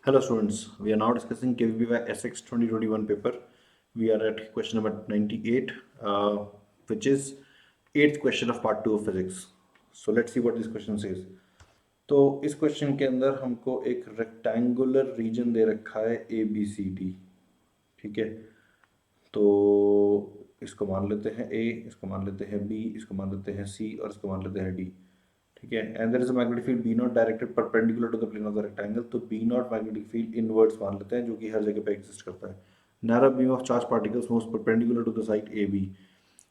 Hello students, we are now discussing KVPY SX 2021 paper. We are at question number 98, which is 8th question of part 2 of physics. So let's see what this question says. तो इस question के अंदर हमको एक rectangular reason दे रखा है ABCD, ठीक है। तो इसको मान लेते हैं A, इसको मान लेते हैं B, इसको मान लेते हैं C और इसको मान लेते हैं D, ठीक है। And there is a magnetic field B not directed perpendicular to the plane of the rectangle. तो B not magnetic field inwards मान लेते हैं, जो कि हर जगह पे एग्जिस्ट करता है। Narrow beam of charge particles moves perpendicular to the side A B,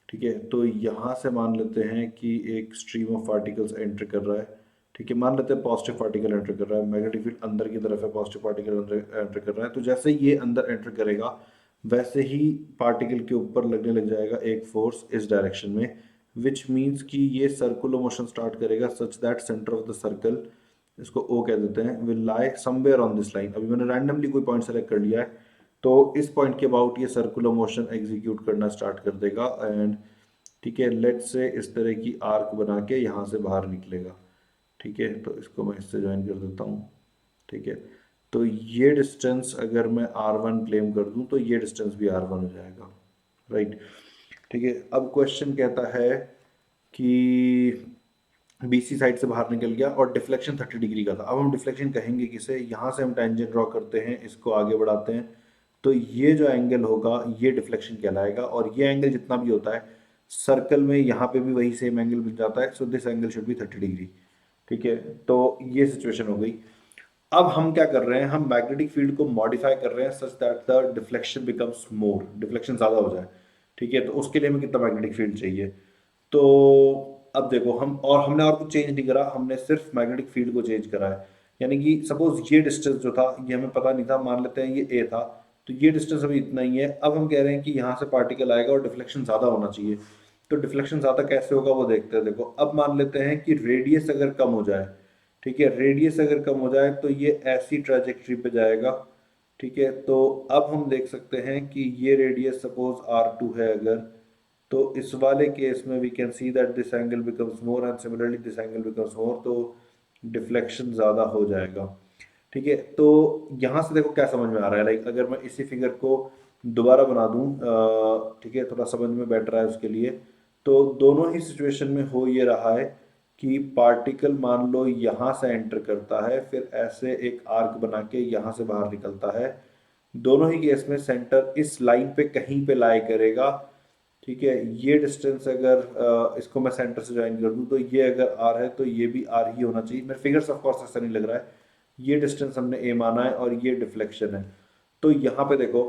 ठीक है। तो यहाँ से मान लेते हैं कि एक स्ट्रीम ऑफ पार्टिकल्स एंटर कर रहा है, ठीक है। मान लेते हैं पॉजिटिव पार्टिकल एंटर कर रहा है, मैग्नेटिक फील्ड अंदर की तरफ है, पॉजिटिव पार्टिकल एंटर कर रहा है। तो जैसे ये अंदर एंटर करेगा वैसे ही पार्टिकल के ऊपर लगने लग जाएगा एक फोर्स इस डायरेक्शन में, विच मीन्स कि ये सर्कुलर मोशन स्टार्ट करेगा such that centre of the circle, इसको ओ कह देते हैं, will lie somewhere on this line. अभी मैंने रैंडमली कोई पॉइंट सेलेक्ट कर लिया है, तो इस पॉइंट के अबाउट ये सर्कुलर मोशन एग्जीक्यूट करना स्टार्ट कर देगा एंड ठीक है, लेट्स से इस तरह की आर्क बना के यहाँ से बाहर निकलेगा, ठीक है। तो इसको मैं इससे ज्वाइन कर देता हूँ, ठीक है। तो ये डिस्टेंस अगर मैं R1 क्लेम कर दूं तो ये डिस्टेंस भी R1 हो जाएगा, राइट, ठीक है। अब क्वेश्चन कहता है कि BC साइड से बाहर निकल गया और डिफ्लेक्शन 30 डिग्री का था। अब हम डिफ्लेक्शन कहेंगे किसे, यहाँ से हम टेंजेंट ड्रॉ करते हैं, इसको आगे बढ़ाते हैं, तो ये जो एंगल होगा ये डिफ्लेक्शन कहलाएगा। और ये एंगल जितना भी होता है सर्कल में यहाँ पे भी वही सेम एंगल बन जाता है, so this angle should be 30 degree, ठीक है। तो ये सिचुएशन हो गई। अब हम क्या कर रहे हैं, हम मैग्नेटिक फील्ड को मॉडिफाई कर रहे हैं such that the deflection becomes more, deflection ज़्यादा हो जाए, ठीक है। तो उसके लिए हमें कितना मैग्नेटिक फील्ड चाहिए। तो अब देखो हम, और हमने और कुछ चेंज नहीं करा, हमने सिर्फ मैग्नेटिक फील्ड को चेंज करा है। यानी कि सपोज ये डिस्टेंस जो था ये हमें पता नहीं था, मान लेते हैं ये ए था, तो ये डिस्टेंस अभी इतना ही है। अब हम कह रहे हैं कि यहाँ से पार्टिकल आएगा और डिफ्लेक्शन ज़्यादा होना चाहिए। तो डिफ्लेक्शन ज़्यादा कैसे होगा वो देखते हैं। देखो अब मान लेते हैं कि रेडियस अगर कम हो जाए, ठीक है, रेडियस अगर कम हो जाए तो ये ऐसी ट्रैजेक्टरी पे जाएगा, ठीक है। तो अब हम देख सकते हैं कि ये रेडियस सपोज R2 है अगर, तो इस वाले केस में we can see that this angle becomes more and similarly this angle becomes more, तो डिफ्लेक्शन ज़्यादा हो जाएगा, ठीक है। तो यहाँ से देखो क्या समझ में आ रहा है, लाइक अगर मैं इसी फिगर को दोबारा बना दूँ, ठीक है, थोड़ा समझ में बैठ रहा है उसके लिए। तो दोनों ही सिचुएशन में हो ये रहा है कि पार्टिकल मान लो यहाँ से एंटर करता है, फिर ऐसे एक आर्क बना के यहाँ से बाहर निकलता है। दोनों ही केस में सेंटर इस लाइन पे कहीं पे लाई करेगा, ठीक है। ये डिस्टेंस अगर इसको मैं सेंटर से ज्वाइन कर दूं तो ये अगर R है तो ये भी R ही होना चाहिए। मेरे फिगर्स ऑफ कोर्स ऐसा नहीं लग रहा है, ये डिस्टेंस हमने A माना है और ये डिफ्लेक्शन है। तो यहाँ पे देखो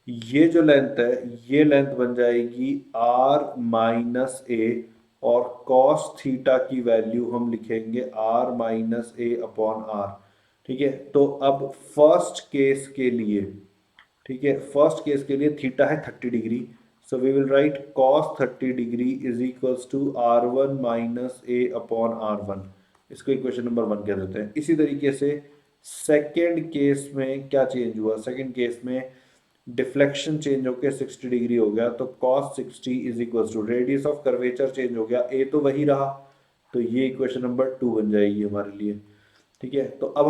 ये जो लेंथ है ये लेंथ बन जाएगी R माइनस ए, और कॉस थीटा की वैल्यू हम लिखेंगे R minus a upon R, ठीक है। तो अब फर्स्ट केस के लिए, ठीक है, फर्स्ट केस के लिए थीटा है 30 degree, so we will write cos 30 degree is equals to R1 minus a upon R1। इसको इक्वेशन नंबर 1 कह देते हैं। इसी तरीके से सेकेंड केस में क्या चेंज हुआ, सेकेंड केस में डिफ्लेक्शन चेंज होकर 60 डिग्री हो गया, तो cos 60 is equals to radius of curvature change हो गया, ए तो वही रहा, तो ये इक्वेशन नंबर 2 बन जाएगी हमारे लिए, ठीक है। तो अब